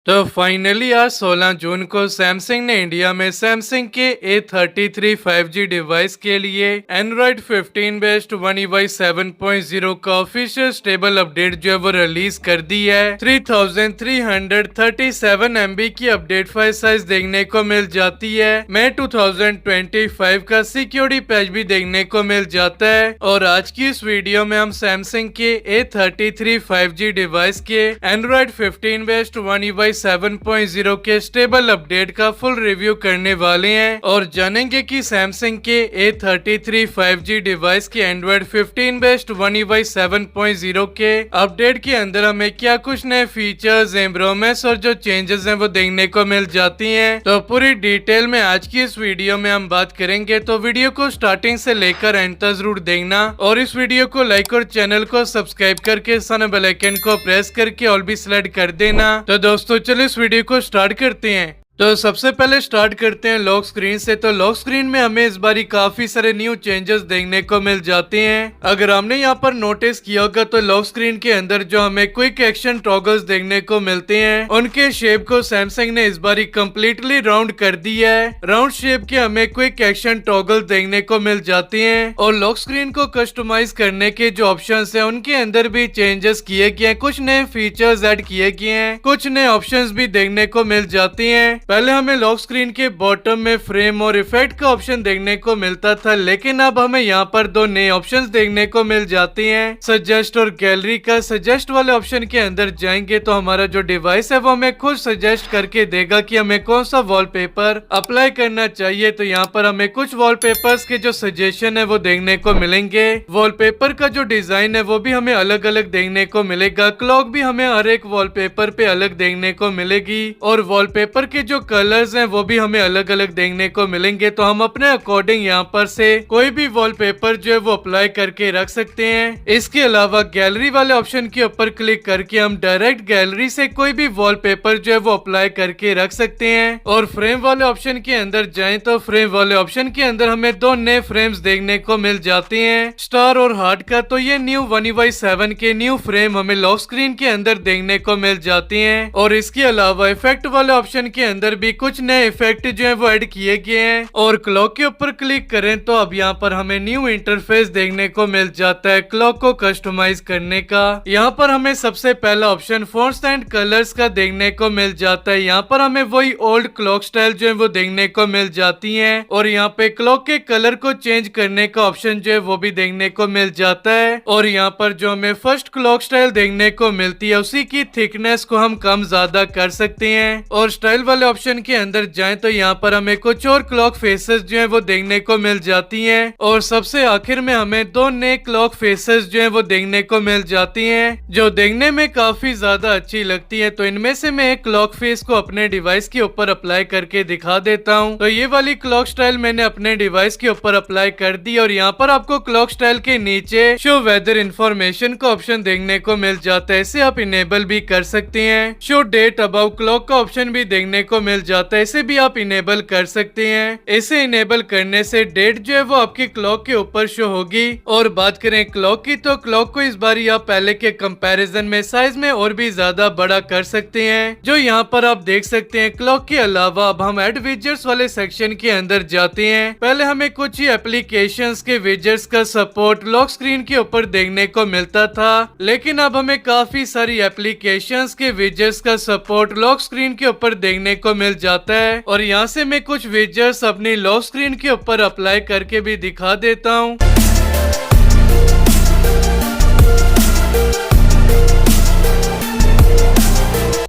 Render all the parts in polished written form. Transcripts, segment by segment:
तो फाइनली आज 16 जून को सैमसंग ने इंडिया में सैमसंग के A33 5G डिवाइस के लिए Android 15 बेस्ड One UI 7.0 का ऑफिशियल स्टेबल अपडेट जो है वो रिलीज कर दी है। 3337 MB की अपडेट फाइल साइज देखने को मिल जाती है। मई 2025 का सिक्योरिटी पैच भी देखने को मिल जाता है। और आज की इस वीडियो में हम सैमसंग के A33 5G डिवाइस के Android 15 बेस्ड One UI 7.0 के स्टेबल अपडेट का फुल रिव्यू करने वाले हैं और जानेंगे कि सैमसंग के A33 5G डिवाइस के Android 15 बेस्ड One UI 7.0 के अपडेट के अंदर हमें क्या कुछ नए फीचर्स, इम्प्रूवमेंट्स और जो चेंजेस हैं वो देखने को मिल जाती हैं। तो पूरी डिटेल में आज की इस वीडियो में हम बात करेंगे, तो वीडियो को स्टार्टिंग से लेकर एंड तक जरूर देखना और इस वीडियो को लाइक और चैनल को सब्सक्राइब करके सामने बेल आइकन को प्रेस करके ऑल भी सिलेक्ट कर देना। तो दोस्तों चलिए इस वीडियो को स्टार्ट करते हैं। तो सबसे पहले स्टार्ट करते हैं लॉक स्क्रीन से। तो लॉक स्क्रीन में हमें इस बारी काफी सारे न्यू चेंजेस देखने को मिल जाते हैं। अगर हमने यहाँ पर नोटिस किया होगा तो लॉक स्क्रीन के अंदर जो हमें क्विक एक्शन टॉगल्स देखने को मिलते हैं उनके शेप को सैमसंग ने इस बारी कम्प्लीटली राउंड कर दिया है। राउंड शेप के हमें क्विक एक्शन टॉगल देखने को मिल जाते हैं और लॉक स्क्रीन को कस्टमाइज करने के जो ऑप्शन है उनके अंदर भी चेंजेस किए गए हैं। कुछ नए फीचर्स ऐड किए गए हैं, कुछ नए ऑप्शन भी देखने को मिल जाते हैं। पहले हमें लॉक स्क्रीन के बॉटम में फ्रेम और इफेक्ट का ऑप्शन देखने को मिलता था, लेकिन अब हमें यहाँ पर दो नए ऑप्शंस देखने को मिल जाते हैं, सजेस्ट और गैलरी का। सजेस्ट वाले ऑप्शन के अंदर जाएंगे तो हमारा जो डिवाइस है वो हमें खुद सजेस्ट करके देगा कि हमें कौन सा वॉलपेपर अप्लाई करना चाहिए। तो यहाँ पर हमें कुछ वॉलपेपर्स के जो सजेशन है वो देखने को मिलेंगे। वॉलपेपर का जो डिजाइन है वो भी हमें अलग अलग देखने को मिलेगा। क्लॉक भी हमें हर एक वॉलपेपर पे अलग देखने को मिलेगी और वॉलपेपर के जो कलर्स हैं वो भी हमें अलग अलग देखने को मिलेंगे। तो हम अपने अकॉर्डिंग यहाँ पर से कोई भी वॉलपेपर जो है वो अप्लाई करके रख सकते हैं। इसके अलावा गैलरी वाले ऑप्शन के ऊपर क्लिक करके हम डायरेक्ट गैलरी से कोई भी वॉलपेपर जो है वो अप्लाई करके रख सकते हैं। और फ्रेम वाले ऑप्शन के अंदर जाएं तो फ्रेम वाले ऑप्शन के अंदर हमें दो नए फ्रेम्स देखने को मिल जाते हैं, स्टार और हार्ट का। तो ये न्यू One UI 7 के न्यू फ्रेम हमें लॉक स्क्रीन के अंदर देखने को मिल जाते हैं। और इसके अलावा इफेक्ट वाले ऑप्शन के अंदर भी कुछ नए इफेक्ट जो है वो ऐड किए गए हैं। और क्लॉक के ऊपर क्लिक करें तो अब यहाँ पर हमें न्यू इंटरफेस देखने को मिल जाता है क्लॉक को कस्टमाइज करने का। यहाँ पर हमें सबसे पहला ऑप्शन फॉन्ट्स एंड कलर्स का देखने को मिल जाता है। यहाँ पर हमें वही ओल्ड क्लॉक स्टाइल जो है वो देखने को मिल जाती है और यहाँ पे क्लॉक के कलर को चेंज करने का ऑप्शन जो है वो भी देखने को मिल जाता है। और यहाँ पर जो हमें फर्स्ट क्लॉक स्टाइल देखने को मिलती है उसी की थिकनेस को हम कम ज्यादा कर सकते हैं। और स्टाइल वाले ऑप्शन के अंदर जाएं तो यहाँ पर हमें कुछ और क्लॉक फेसेस जो है वो देखने को मिल जाती हैं। और सबसे आखिर में हमें दो नए क्लॉक फेसेस जो है वो देखने को मिल जाती हैं जो देखने में काफी ज्यादा अच्छी लगती है। तो इनमें से मैं एक क्लॉक फेस को अपने डिवाइस के ऊपर अप्लाई करके दिखा देता हूँ। तो ये वाली क्लॉक स्टाइल मैंने अपने डिवाइस के ऊपर अप्लाई कर दी और यहाँ पर आपको क्लॉक स्टाइल के नीचे शो वेदर इंफॉर्मेशन का ऑप्शन देखने को मिल जाता है। इसे आप इनेबल भी कर सकते हैं। शो डेट अबाउ क्लॉक का ऑप्शन भी देखने को मिल जाता है, इसे भी आप इनेबल कर सकते हैं। इसे इनेबल करने से डेट जो है वो आपकी क्लॉक के ऊपर शो होगी। और बात करें क्लॉक की तो क्लॉक को इस बार आप पहले के कंपैरिजन में साइज में और भी ज्यादा बड़ा कर सकते हैं, जो यहाँ पर आप देख सकते हैं। क्लॉक के अलावा अब हम एड विजेट्स वाले सेक्शन के अंदर जाते हैं। पहले हमें कुछ ही एप्लीकेशंस के विजेट्स का सपोर्ट लॉक स्क्रीन के ऊपर देखने को मिलता था, लेकिन अब हमें काफी सारी एप्लीकेशंस के विजेट्स का सपोर्ट लॉक स्क्रीन के ऊपर देखने को मिल जाता है। और यहाँ से मैं कुछ विजेट्स अपनी लॉक स्क्रीन के ऊपर अप्लाई करके भी दिखा देता हूँ।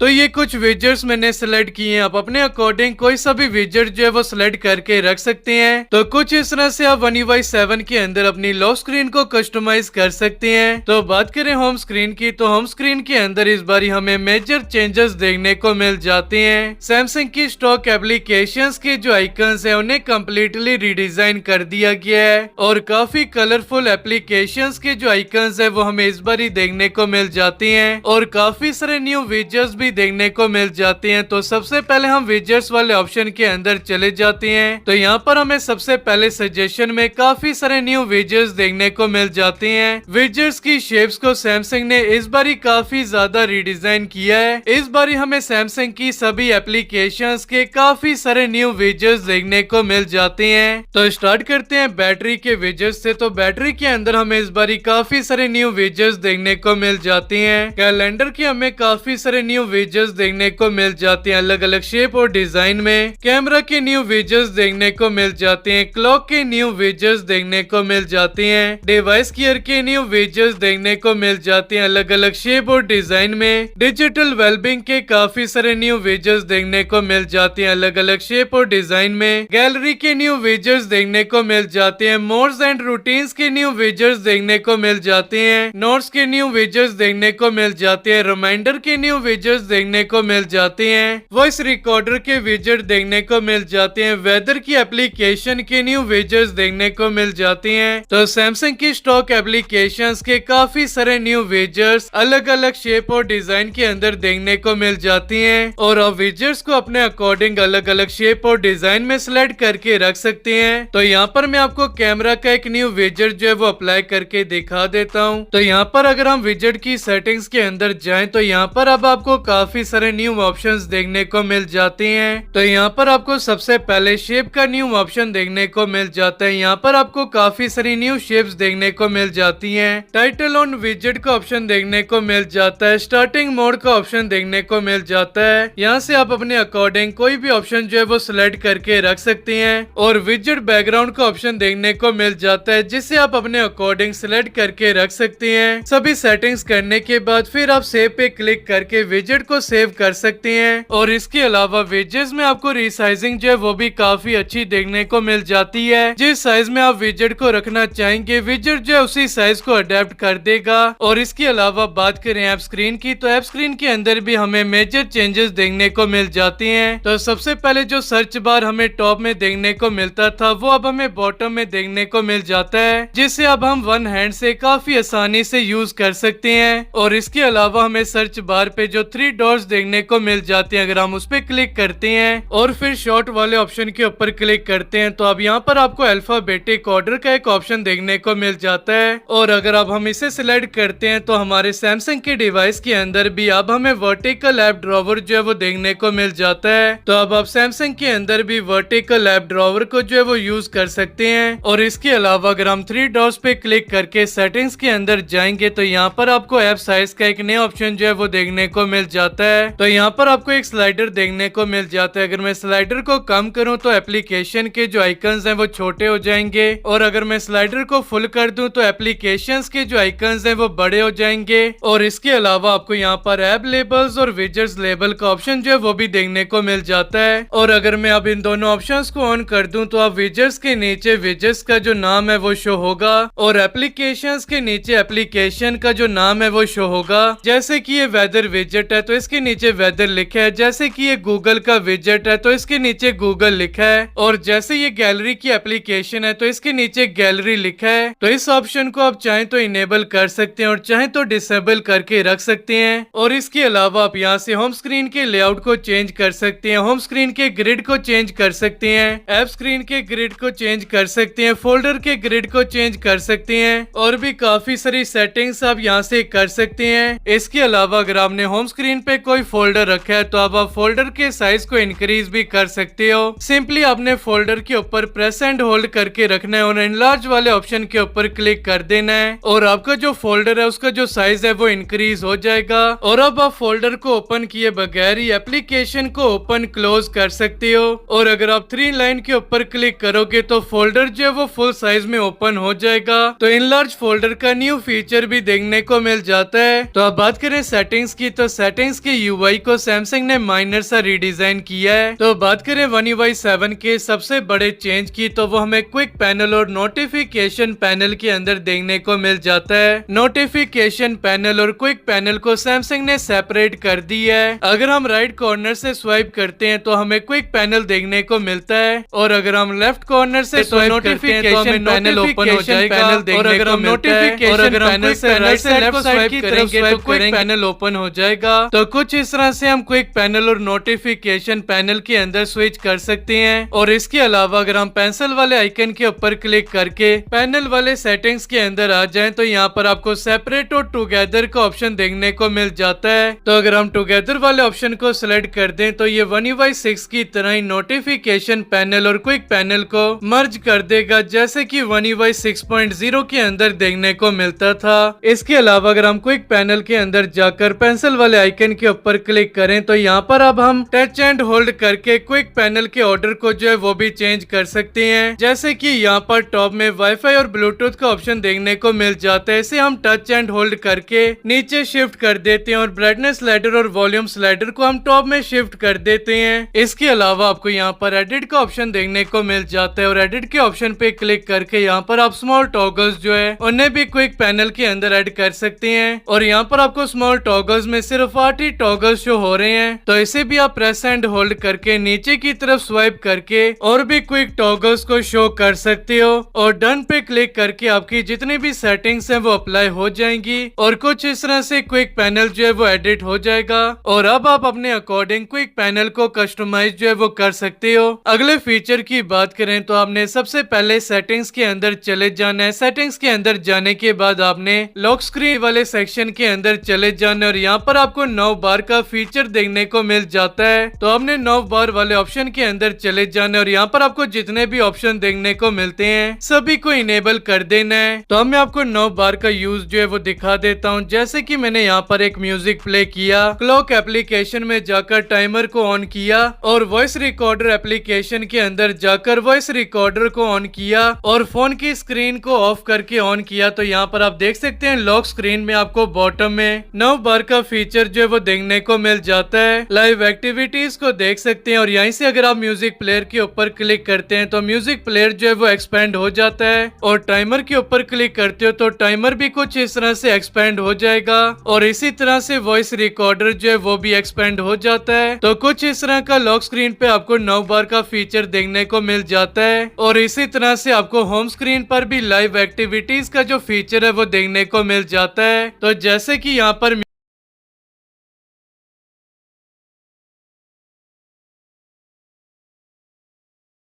तो ये कुछ विजेट्स मैंने सिलेक्ट किए हैं। आप अपने अकॉर्डिंग कोई सा भी विजेट जो है वो सिलेक्ट करके रख सकते हैं। तो कुछ इस तरह से आप One UI 7 के अंदर अपनी लॉक स्क्रीन को कस्टमाइज कर सकते हैं। तो बात करें होम स्क्रीन की तो होम स्क्रीन के अंदर इस बार हमें मेजर चेंजेस देखने को मिल जाते हैं। सैमसंग की स्टॉक एप्लीकेशंस के जो आइकन्स है उन्हें कम्प्लीटली रिडिजाइन कर दिया गया है और काफी कलरफुल एप्लीकेशंस के जो आइकन्स है वो हमें इस बार देखने को मिल जाते हैं। और काफी सारे न्यू विजेट्स भी देखने को मिल जाती हैं। तो सबसे पहले हम विजेट्स वाले ऑप्शन के अंदर चले जाते हैं। तो यहाँ पर हमें सबसे पहले सजेशन में काफी सारे न्यू विजेट्स देखने को मिल जाते हैं। विजेट्स की शेप्स को सैमसंग ने इस बारी काफी ज्यादा रिडिजाइन किया है। इस बारी हमें सैमसंग की सभी एप्लीकेशंस के काफी सारे न्यू विजेट्स देखने को मिल जाते हैं। तो स्टार्ट करते हैं बैटरी के विजेट्स से। तो बैटरी के अंदर हमें इस बारी काफी सारे न्यू विजेट्स देखने को मिल जाते हैं। कैलेंडर के हमें काफी सारे न्यू विजेट्स देखने को मिल जाते हैं अलग अलग शेप और डिजाइन में। कैमरा के न्यू विजेट्स देखने को मिल जाते हैं। क्लॉक के न्यू विजेट्स देखने को मिल जाते हैं। डिवाइस गियर के न्यू विजेट्स देखने को मिल जाते हैं अलग अलग शेप और डिजाइन में। डिजिटल वेलबिंग के काफी सारे न्यू विजेट्स देखने को मिल जाते हैं अलग अलग शेप और डिजाइन में। गैलरी के न्यू विजेट्स देखने को मिल जाते हैं। मोड्स एंड रूटीन्स के न्यू विजेट्स देखने को मिल जाते हैं। नोट्स के न्यू विजेट्स देखने को मिल जाते हैं। रिमाइंडर के न्यू विजेट्स देखने को मिल जाते हैं। वॉइस रिकॉर्डर के विजेट देखने को मिल जाते हैं। वेदर की एप्लीकेशन के न्यू विजेट्स देखने को मिल जाते हैं। तो सैमसंग की स्टॉक एप्लीकेशंस के काफी सारे न्यू विजेट्स अलग अलग शेप और डिजाइन के अंदर देखने को मिल जाती हैं और आप विजेट्स को अपने अकॉर्डिंग अलग अलग शेप और डिजाइन में सिलेक्ट करके रख सकते हैं। तो यहाँ पर मैं आपको कैमरा का एक न्यू विजेट जो है वो अप्लाई करके दिखा देता हूँ। तो यहाँ पर अगर हम विजेट की सेटिंग्स के अंदर जाएं तो यहाँ पर अब आपको काफी सारे न्यू ऑप्शंस देखने को मिल जाते हैं। तो यहाँ पर आपको सबसे पहले शेप का न्यू ऑप्शन देखने को मिल जाता है। यहाँ पर आपको काफी सारी न्यू शेप्स देखने को मिल जाती हैं। टाइटल ऑन विजेट का ऑप्शन देखने को मिल जाता है। स्टार्टिंग मोड का ऑप्शन देखने को मिल जाता है। यहाँ से आप अपने अकॉर्डिंग कोई भी ऑप्शन जो है वो सिलेक्ट करके रख सकते हैं और विजेट बैकग्राउंड का ऑप्शन देखने को मिल जाता है जिसे आप अपने अकॉर्डिंग सिलेक्ट करके रख सकते हैं। सभी सेटिंग्स करने के बाद फिर आप सेव पे क्लिक करके विजेट को सेव कर सकते हैं और इसके अलावा विजेट्स में आपको रिसाइजिंग जो है वो भी काफी अच्छी देखने को मिल जाती है। जिस साइज में आप विजेट को रखना चाहेंगे विजेट जो है उसी साइज को अडेप्ट कर देगा। और इसके अलावा बात करें ऐप स्क्रीन की तो ऐप स्क्रीन के अंदर भी हमें मेजर चेंजेस देखने को मिल जाती हैं। तो सबसे पहले जो सर्च बार हमें टॉप में देखने को मिलता था वो अब हमें बॉटम में देखने को मिल जाता है जिसे अब हम वन हैंड से काफी आसानी से यूज कर सकते हैं। और इसके अलावा हमें सर्च बार पे जो 3 डॉट्स देखने को मिल जाते हैं अगर हम उस पर क्लिक करते हैं और फिर शॉर्ट वाले ऑप्शन के ऊपर क्लिक करते हैं तो अब यहाँ पर आपको अल्फाबेटिक ऑर्डर का एक ऑप्शन देखने को मिल जाता है। और अगर अब हम इसे सिलेक्ट करते हैं तो हमारे सैमसंग के डिवाइस के अंदर भी अब हमें वर्टिकल ऐप ड्रॉवर जो है वो देखने को मिल जाता है। तो अब आप सैमसंग के अंदर भी वर्टिकल ऐप ड्रॉवर को जो है वो यूज कर सकते हैं। और इसके अलावा अगर हम 3 डॉट्स पे क्लिक करके सेटिंग्स के अंदर जाएंगे तो यहाँ पर आपको ऐप साइज का एक नया ऑप्शन जो है वो देखने को मिल जाता है। तो यहाँ पर आपको एक स्लाइडर देखने को मिल जाता है। अगर मैं स्लाइडर को कम करूँ तो एप्लीकेशन के जो आइकन्स हैं वो छोटे हो जाएंगे और अगर मैं स्लाइडर को फुल कर दूं तो एप्लीकेशंस के जो आइकन्स हैं वो बड़े हो जाएंगे। और इसके अलावा आपको यहाँ पर ऐप लेबल्स और विजेट्स लेबल का ऑप्शन जो है वो भी देखने को मिल जाता है। और अगर मैं अब इन दोनों ऑप्शंस को ऑन कर दूं तो आप विजेट्स के नीचे विजेट्स का जो नाम है वो शो होगा और एप्लीकेशंस के नीचे एप्लीकेशन का जो नाम है वो शो होगा। जैसे कि ये वेदर विजेट है तो इसके नीचे वेदर लिखा है। जैसे कि ये गूगल का विजेट है तो इसके नीचे गूगल लिखा है। और जैसे ये गैलरी की एप्लीकेशन है तो इसके नीचे गैलरी लिखा है। तो इस ऑप्शन को आप चाहें तो इनेबल कर सकते हैं और चाहें तो डिसेबल करके रख सकते हैं। और इसके अलावा आप यहाँ से होम स्क्रीन के लेआउट को चेंज कर सकते हैं। होम स्क्रीन के ग्रिड को चेंज कर सकते हैं। ऐप स्क्रीन के ग्रिड को चेंज कर सकते हैं। फोल्डर के ग्रिड को चेंज कर सकते हैं और भी काफी सारी सेटिंग्स आप यहाँ से कर सकते हैं। इसके अलावा अगर आपने होम स्क्रीन पे कोई फोल्डर रखा है तो अब आप फोल्डर के साइज को इंक्रीज भी कर सकते हो। सिंपली आपने फोल्डर के ऊपर प्रेस एंड होल्ड करके रखना है और एनलार्ज वाले ऑप्शन के ऊपर क्लिक कर देना है और आपका जो फोल्डर है उसका जो साइज है वो इंक्रीज हो जाएगा। और अब आप फोल्डर को ओपन किए बगैर ही एप्लीकेशन को ओपन क्लोज कर सकते हो। और अगर आप 3 लाइन के ऊपर क्लिक करोगे तो फोल्डर जो है वो फुल साइज में ओपन हो जाएगा। तो इनलार्ज फोल्डर का न्यू फीचर भी देखने को मिल जाता है। तो अब बात करें सेटिंग्स की तो सेटिंग्स के यूआई को सैमसंग ने माइनर सा रिडिजाइन किया है। तो बात करें One UI 7 के सबसे बड़े चेंज की तो वो हमें क्विक पैनल और नोटिफिकेशन पैनल के अंदर देखने को मिल जाता है। नोटिफिकेशन पैनल और क्विक पैनल को सैमसंग ने सेपरेट कर दी है। अगर हम राइट कॉर्नर से स्वाइप करते हैं तो हमें क्विक पैनल देखने को मिलता है और अगर हम लेफ्ट कॉर्नर से स्वाइप करते हैं तो हमें पैनल ओपन हो जाएगा। और अगर हम नोटिफिकेशन पैनल से राइट साइड को स्वाइप करेंगे तो क्विक पैनल ओपन हो जाएगा। तो कुछ इस तरह से हम क्विक पैनल और नोटिफिकेशन पैनल के अंदर स्विच कर सकते हैं। और इसके अलावा अगर हम पेंसिल वाले आइकन के ऊपर क्लिक करके पैनल वाले सेटिंग्स के अंदर आ जाएं तो यहाँ पर आपको सेपरेट और टुगेदर का ऑप्शन देखने को मिल जाता है। तो अगर हम टुगेदर वाले ऑप्शन को सिलेक्ट कर दें तो ये One UI 6 की तरह ही नोटिफिकेशन पैनल और क्विक पैनल को मर्ज कर देगा, जैसे कि One UI 6.0 के अंदर देखने को मिलता था। इसके अलावा अगर हम क्विक पैनल के अंदर जाकर पेंसिल वाले आइकन के ऊपर क्लिक करें तो यहाँ पर अब हम टच एंड होल्ड करके क्विक पैनल के ऑर्डर को जो है वो भी चेंज कर सकते हैं। जैसे कि यहाँ पर टॉप में वाईफाई और ब्लूटूथ का ऑप्शन देखने को मिल जाता है। इसे हम टच एंड होल्ड करके नीचे शिफ्ट कर देते हैं और ब्राइटनेस स्लाइडर और वॉल्यूम स्लाइडर को हम टॉप में शिफ्ट कर देते हैं। इसके अलावा आपको यहाँ पर एडिट का ऑप्शन देखने को मिल जाता है और एडिट के ऑप्शन पे क्लिक करके यहाँ पर आप स्मॉल टॉगल्स जो है उन्हें भी क्विक पैनल के अंदर ऐड कर सकते हैं। और यहाँ पर आपको स्मॉल टॉगल्स में सिर्फ 8 ही टॉगल्स शो हो रहे हैं, तो इसे भी आप प्रेस एंड होल्ड करके नीचे की तरफ स्वाइप करके और भी क्विक टॉगल्स को शो कर सकते हो। और डन पे क्लिक करके आपकी जितनी भी सेटिंग्स हैं वो अप्लाई हो जाएंगी और कुछ इस तरह से क्विक पैनल जो है वो एडिट हो जाएगा। और अब आप अपने अकॉर्डिंग क्विक पैनल को कस्टमाइज जो है वो कर सकते हो। अगले फीचर की बात करें तो आपने सबसे पहले सेटिंग्स के अंदर चले जाना है। सेटिंग्स के अंदर जाने के बाद आपने लॉक स्क्रीन वाले सेक्शन के अंदर चले जाना और यहाँ पर आपको 9 बार का फीचर देखने को मिल जाता है। तो आपने 9 बार वाले ऑप्शन के अंदर चले जाना और यहाँ पर आपको जितने भी ऑप्शन देखने को मिलते हैं सभी को इनेबल कर देना है। तो अब मैं आपको 9 बार का यूज जो है वो दिखा देता हूँ। जैसे कि मैंने यहाँ पर एक म्यूजिक प्ले किया, क्लॉक एप्लीकेशन में जाकर टाइमर को ऑन किया और वॉइस रिकॉर्डर एप्लीकेशन के अंदर जाकर वॉइस रिकॉर्डर को ऑन किया और फोन की स्क्रीन को ऑफ करके ऑन किया। तो यहाँ पर आप देख सकते हैं लॉक स्क्रीन में आपको बॉटम में 9 बार का फीचर जो है वो देखने को मिल जाता है। लाइव एक्टिविटीज को देख सकते हैं और यहीं से अगर आप म्यूजिक प्लेयर के ऊपर क्लिक करते हैं तो म्यूजिक प्लेयर जो है वो एक्सपेंड हो जाता है और टाइमर के ऊपर क्लिक करते हो तो टाइमर भी कुछ इस तरह से एक्सपेंड हो जाएगा और इसी तरह से वॉइस रिकॉर्डर जो है वो भी एक्सपेंड हो जाता है। तो कुछ इस तरह का लॉक स्क्रीन पे आपको 9 बार का फीचर देखने को मिल जाता है और इसी तरह से आपको होम स्क्रीन पर भी लाइव एक्टिविटीज का जो फीचर है वो देखने को मिल जाता है। तो जैसे कि यहाँ पर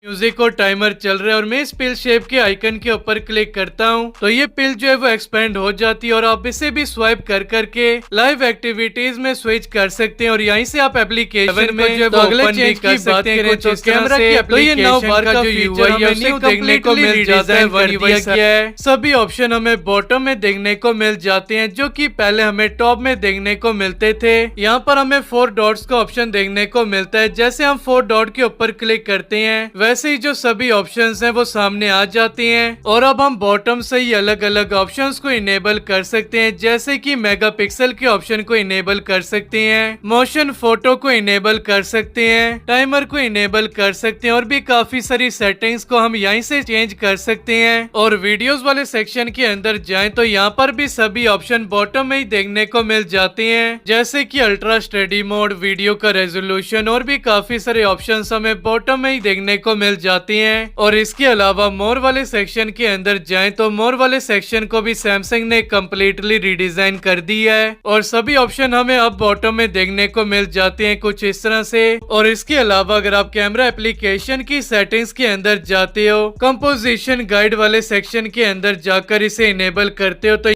म्यूजिक और टाइमर चल रहा है और मैं इस पिल शेप के आइकन के ऊपर क्लिक करता हूं तो ये पिल जो है वो एक्सपेंड हो जाती है और आप इसे भी स्वाइप कर करके लाइव एक्टिविटीज में स्विच कर सकते हैं और यहीं से आप एप्लीकेशन में जो है वो अगले चेंज कर सकते हैं। तो कैमरा की तो ये 9 बार का जो यूआई है उसे देखने को मिल जाता है। One UI किया है, सभी ऑप्शन हमें बॉटम में देखने को मिल जाते हैं जो कि पहले हमें टॉप में देखने को मिलते थे। यहाँ पर हमें 4 डॉट्स का ऑप्शन देखने को मिलता है। जैसे हम 4 डॉट के ऊपर क्लिक करते हैं वैसे ही जो सभी ऑप्शंस हैं वो सामने आ जाती हैं और अब हम बॉटम से ही अलग अलग ऑप्शंस को इनेबल कर सकते हैं। जैसे कि मेगापिक्सल के ऑप्शन को इनेबल कर सकते हैं, मोशन फोटो को इनेबल कर सकते हैं, टाइमर को इनेबल कर सकते हैं और भी काफी सारी सेटिंग्स को हम यहीं से चेंज कर सकते हैं। और वीडियोस वाले सेक्शन के अंदर जाएं तो यहाँ पर भी सभी ऑप्शन बॉटम में ही देखने को मिल जाते हैं। जैसे कि अल्ट्रा स्टडी मोड, वीडियो का रेजोल्यूशन और भी काफी सारे ऑप्शन हमें बॉटम में ही देखने को मिल जाते हैं। और इसके अलावा मोर वाले सेक्शन के अंदर जाएं तो मोर वाले सेक्शन को भी सैमसंग ने कम्प्लीटली रिडिजाइन कर दिया है और सभी ऑप्शन हमें अब बॉटम में देखने को मिल जाते हैं कुछ इस तरह से। और इसके अलावा अगर आप कैमरा एप्लीकेशन की सेटिंग्स के अंदर जाते हो, कंपोजिशन गाइड वाले सेक्शन के अंदर जाकर इसे इनेबल करते हो तो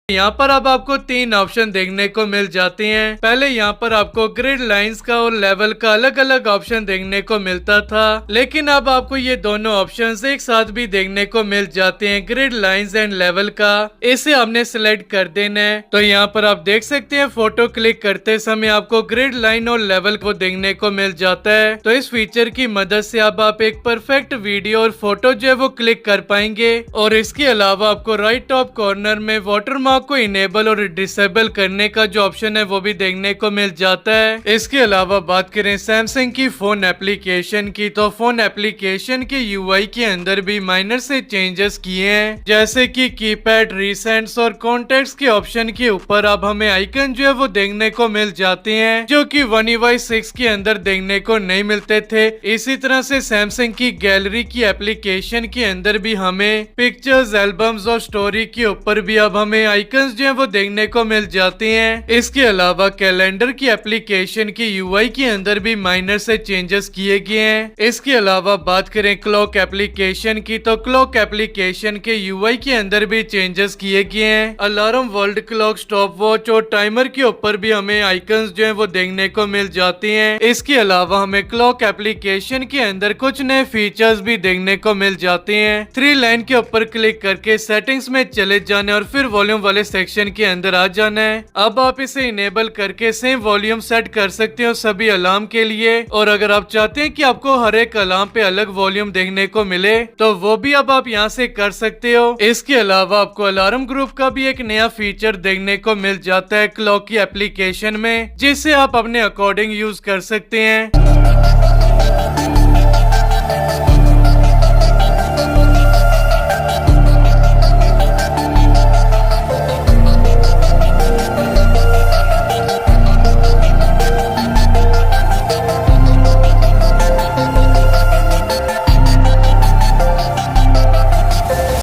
यहाँ पर अब आपको 3 ऑप्शन देखने को मिल जाते हैं। पहले यहाँ पर आपको ग्रिड लाइंस का और लेवल का अलग अलग ऑप्शन देखने को मिलता था, लेकिन अब आपको ये दोनों ऑप्शंस एक साथ भी देखने को मिल जाते हैं, ग्रिड लाइंस एंड लेवल का। इसे हमने सिलेक्ट कर देना है। तो यहाँ पर आप देख सकते हैं फोटो क्लिक करते समय आपको ग्रिड लाइन और लेवल को देखने को मिल जाता है। तो इस फीचर की मदद से अब आप एक परफेक्ट वीडियो और फोटो जो है वो क्लिक कर पाएंगे। और इसके अलावा आपको राइट टॉप कॉर्नर में वाटरमार्क आपको इनेबल और डिसेबल करने का जो ऑप्शन है वो भी देखने को मिल जाता है। इसके अलावा बात करें सैमसंग की फोन एप्लीकेशन की, तो फोन एप्लीकेशन के यूआई के अंदर भी माइनर से चेंजेस किए हैं, जैसे कि कीपैड, रिसेंट्स और कॉन्टेक्ट्स के ऑप्शन के ऊपर अब हमें आइकन जो है वो देखने को मिल जाते हैं, जो कि One UI 6 के अंदर देखने को नहीं मिलते थे। इसी तरह से सैमसंग की गैलरी की एप्लीकेशन के अंदर भी हमें पिक्चर्स, एल्बम्स और स्टोरी के ऊपर भी अब हमें आइकन्स जो है वो देखने को मिल जाते हैं। इसके अलावा कैलेंडर की एप्लीकेशन की यूआई के अंदर भी माइनर से चेंजेस किए गए हैं। इसके अलावा बात करें क्लॉक एप्लीकेशन की, तो क्लॉक एप्लीकेशन के यूआई के अंदर भी चेंजेस किए गए हैं। Alarm, world clock, stop watch और टाइमर के ऊपर भी हमें आइकन्स जो है वो देखने को मिल जाते हैं। इसके अलावा हमें क्लॉक एप्लीकेशन के अंदर कुछ नए फीचर्स भी देखने को मिल जाते हैं। 3 लाइन के ऊपर क्लिक करके सेटिंग्स में चले जाने और फिर वॉल्यूम वाले सेक्शन के अंदर आ जाना है। अब आप इसे इनेबल करके सेम वॉल्यूम सेट कर सकते हो सभी अलार्म के लिए, और अगर आप चाहते हैं कि आपको हर एक अलार्म पे अलग वॉल्यूम देखने को मिले तो वो भी अब आप यहाँ से कर सकते हो। इसके अलावा आपको अलार्म ग्रुप का भी एक नया फीचर देखने को मिल जाता है क्लॉक की एप्लीकेशन में, जिसे आप अपने अकॉर्डिंग यूज कर सकते हैं।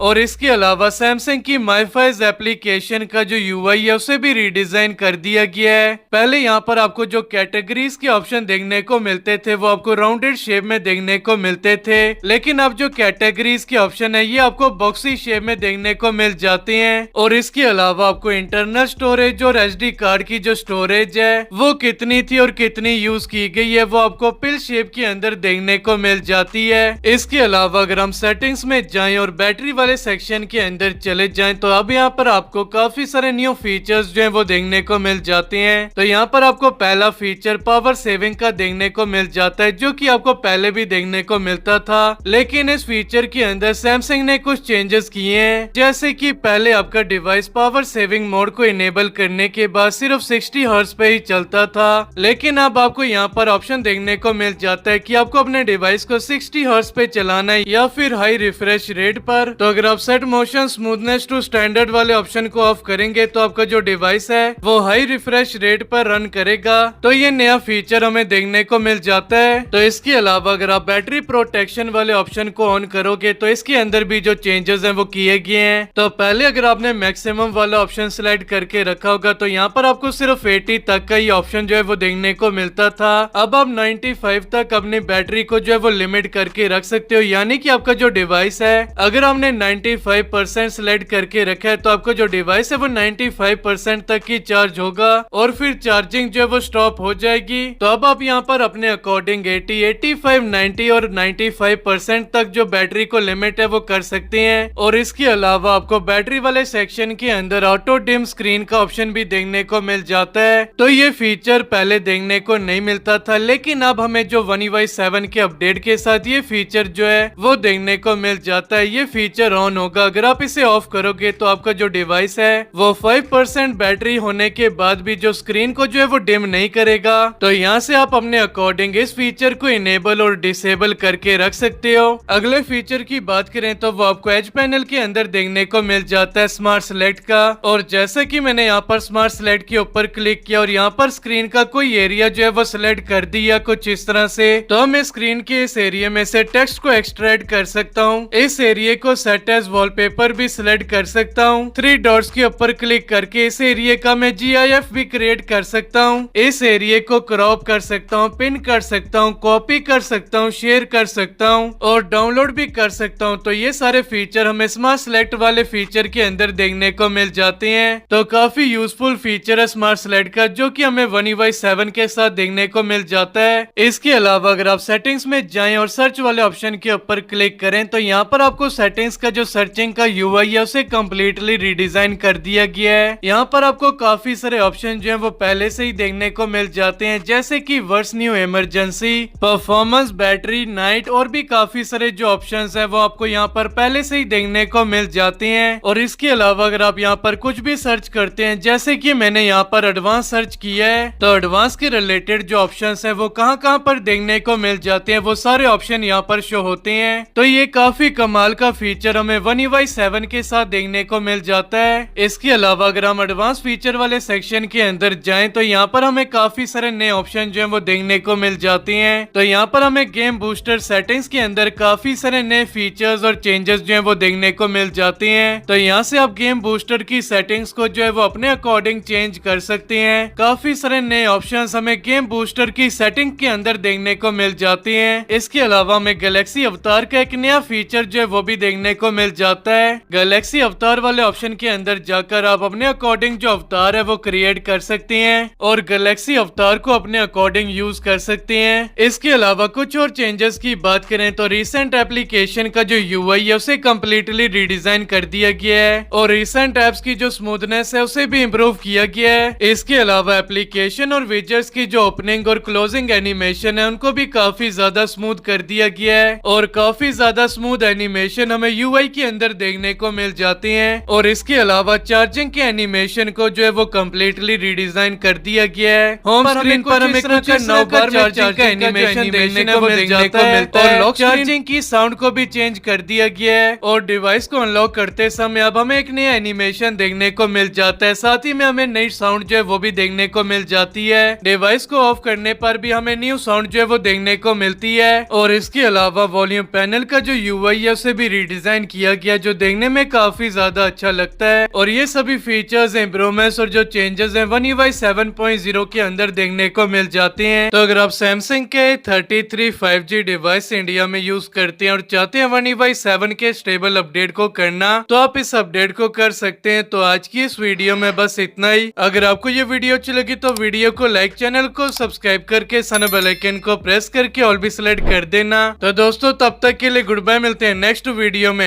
और इसके अलावा सैमसंग की माईफाइज एप्लीकेशन का जो यूआई है उसे भी रीडिजाइन कर दिया गया है। पहले यहाँ पर आपको जो कैटेगरीज के ऑप्शन देखने को मिलते थे वो आपको राउंडेड शेप में देखने को मिलते थे, लेकिन अब जो कैटेगरीज के ऑप्शन है ये आपको बॉक्सी शेप में देखने को मिल जाते हैं। और इसके अलावा आपको इंटरनल स्टोरेज और एसडी कार्ड की जो स्टोरेज है वो कितनी थी और कितनी यूज की गई है वो आपको पिल शेप के अंदर देखने को मिल जाती है। इसके अलावा अगर हम सेटिंग्स में जाएं और बैटरी वाले सेक्शन के अंदर चले जाएं तो अब यहाँ पर आपको काफी सारे न्यू फीचर्स जो हैं वो देखने को मिल जाते हैं। तो यहाँ पर आपको पहला फीचर पावर सेविंग का देखने को मिल जाता है, जो कि आपको पहले भी देखने को मिलता था, लेकिन इस फीचर के अंदर सैमसंग ने कुछ चेंजेस किए हैं। जैसे कि पहले आपका डिवाइस पावर सेविंग मोड को इनेबल करने के बाद सिर्फ 60 हर्ट्ज पे ही चलता था, लेकिन अब आपको यहाँ पर ऑप्शन देखने को मिल जाता है कि आपको अपने डिवाइस को 60 हर्ट्ज पे चलाना है या फिर हाई रिफ्रेश रेट पर। तो अगर आप set motion smoothness to standard वाले ऑप्शन को ऑफ करेंगे तो आपका जो डिवाइस है वो हाई रिफ्रेश रेट पर रन करेगा। तो ये नया फीचर हमें देखने को मिल जाता है। तो इसके अलावा अगर आप बैटरी प्रोटेक्शन वाले ऑप्शन को ऑन करोगे तो इसके अंदर भी जो चेंजेस हैं वो किए गए हैं। तो पहले अगर आपने मैक्सिमम वाला ऑप्शन सिलेक्ट करके रखा होगा तो यहाँ पर आपको सिर्फ 80 तक का ही ऑप्शन जो है वो देखने को मिलता था। अब आप 95 तक अपनी बैटरी को जो है वो लिमिट करके रख सकते हो, यानी कि आपका जो डिवाइस है अगर हमने 95% सिलेक्ट करके रखा है तो आपका जो डिवाइस है वो 95% तक ही चार्ज होगा और फिर चार्जिंग जो है वो स्टॉप हो जाएगी। तो अब आप यहाँ पर अपने अकॉर्डिंग 80, 85, 90 और 95% तक जो बैटरी को लिमिट है वो कर सकते हैं। और इसके अलावा आपको बैटरी वाले सेक्शन के अंदर ऑटो डिम स्क्रीन का ऑप्शन भी देखने को मिल जाता है। तो ये फीचर पहले देखने को नहीं मिलता था, लेकिन अब हमें जो One UI 7 के अपडेट के साथ ये फीचर जो है वो देखने को मिल जाता है। ये फीचर ऑन होगा। अगर आप इसे ऑफ करोगे तो आपका जो डिवाइस है वो 5% बैटरी होने के बाद भी जो स्क्रीन को जो है वो डिम नहीं करेगा। तो यहाँ से आप अपने अकॉर्डिंग इस फीचर को इनेबल और डिसेबल करके रख सकते हो। अगले फीचर की बात करें तो वो आपको एज पैनल के अंदर देखने को मिल जाता है स्मार्ट सेलेक्ट का। और जैसे कि मैंने यहाँ पर स्मार्ट सेलेक्ट के ऊपर क्लिक किया और यहाँ पर स्क्रीन का कोई एरिया जो है वो सिलेक्ट कर दिया कुछ इस तरह से, तो मैं स्क्रीन के इस एरिया में से टेक्स्ट को एक्सट्रैक्ट कर सकता हूँ। इस एरिया को सेट एज वॉलपेपर भी सिलेक्ट कर सकता हूँ। 3 डॉट्स के ऊपर क्लिक करके इस एरिया का मैं GIF भी क्रिएट कर सकता हूँ। इस एरिया को क्रॉप कर सकता हूँ, पिन कर सकता हूँ, कॉपी कर सकता हूँ, शेयर कर सकता हूँ और डाउनलोड भी कर सकता हूँ। तो ये सारे फीचर हमें स्मार्ट सेलेक्ट वाले फीचर के अंदर देखने को मिल जाते हैं। तो काफी यूजफुल फीचर है स्मार्ट सेलेक्ट का, जो कि हमें One UI 7 के साथ देखने को मिल जाता है। इसके अलावा अगर आप सेटिंग्स में जाएं और सर्च वाले ऑप्शन के ऊपर क्लिक करें तो यहाँ पर आपको सेटिंग्स का जो सर्चिंग का यूआई है उसे कम्प्लीटली रिडिजाइन कर दिया गया है। यहाँ पर आपको काफी सारे ऑप्शन जो है वो पहले से ही देखने को मिल जाते हैं, जैसे कि वर्स न्यू इमरजेंसी, परफॉर्मेंस, बैटरी, नाइट और भी काफी सारे जो ऑप्शंस है वो आपको यहाँ पर पहले से ही देखने को मिल जाते हैं। और इसके अलावा अगर आप यहाँ पर कुछ भी सर्च करते हैं, जैसे कि मैंने यहाँ पर एडवांस सर्च किया है, तो एडवांस के रिलेटेड जो ऑप्शंस है वो कहाँ पर देखने को मिल जाते हैं, वो सारे ऑप्शन यहाँ पर शो होते हैं। तो ये काफी कमाल का फीचर हमें One UI 7 के साथ देखने को मिल जाता है। इसके अलावा अगर हम एडवांस फीचर वाले सेक्शन के अंदर जाएं तो यहाँ पर हमें काफी सारे नए ऑप्शन जो है वो देखने को मिल जाते हैं। तो यहाँ पर हमें गेम बूस्टर सेटिंग्स के अंदर काफी सारे नए फीचर्स और चेंजेस जो है वो देखने को मिल जाते हैं। तो यहाँ से आप गेम बूस्टर की सेटिंग्स को जो है वो अपने अकॉर्डिंग चेंज कर सकते हैं। काफी सारे नए ऑप्शंस हमें गेम बूस्टर की सेटिंग के अंदर देखने को मिल जाते हैं। इसके अलावा हमें गैलेक्सी अवतार का एक नया फीचर जो है वो भी देखने को मिल जाता है। गैलेक्सी अवतार वाले ऑप्शन के अंदर जाकर आप अपने अकॉर्डिंग जो अवतार है वो क्रिएट कर सकते हैं और गैलेक्सी अवतार को अपने अकॉर्डिंग यूज कर सकते हैं। इसके अलावा कुछ और चेंजेस की बात करें तो रिसेंट एप्लीकेशन का जो यूआई है उसे कम्प्लीटली रिडिजाइन कर दिया गया है और रिसेंट एप्स की जो स्मूथनेस है उसे भी इम्प्रूव किया गया है। इसके अलावा एप्लीकेशन और विजेट्स की जो ओपनिंग और क्लोजिंग एनिमेशन है उनको भी काफी ज्यादा स्मूथ कर दिया गया है और काफी ज्यादा स्मूथ एनिमेशन हमें यूआई के अंदर देखने को मिल जाते हैं। और इसके अलावा चार्जिंग के एनिमेशन को जो है वो कम्प्लीटली रिडिजाइन कर दिया गया है। होम स्क्रीन पर हमें कुछ 9 बार चार्जिंग का एनिमेशन देखने को मिल जाता है और लॉक चार्जिंग की साउंड को भी चेंज कर दिया गया है और डिवाइस को अनलॉक करते समय अब हमें एक नया एनिमेशन देखने को मिल जाता है। साथ ही में हमें नई साउंड जो है वो भी देखने को मिल जाती है। डिवाइस को ऑफ करने पर भी हमें न्यू साउंड जो है वो देखने को मिलती है। और इसके अलावा वॉल्यूम पैनल का जो यूआई है उसे भी रिडिजाइन किया गया जो देखने में काफी ज्यादा अच्छा लगता है। और ये सभी फीचर्स, इंप्रूवमेंट्स और जो चेंजेस हैं One UI 7.0 के अंदर देखने को मिल जाते हैं। तो अगर आप सैमसंग के 33 5G डिवाइस इंडिया में यूज करते हैं और चाहते हैं One UI 7 के स्टेबल अपडेट को करना, तो आप इस अपडेट को कर सकते हैं। तो आज की इस वीडियो में बस इतना ही। अगर आपको ये वीडियो अच्छी लगी तो वीडियो को लाइक, चैनल को सब्सक्राइब करके सन बेल आइकन को प्रेस करके ऑल भी सिलेक्ट कर देना। तो दोस्तों तब तक के लिए गुड बाय, मिलते हैं नेक्स्ट वीडियो में।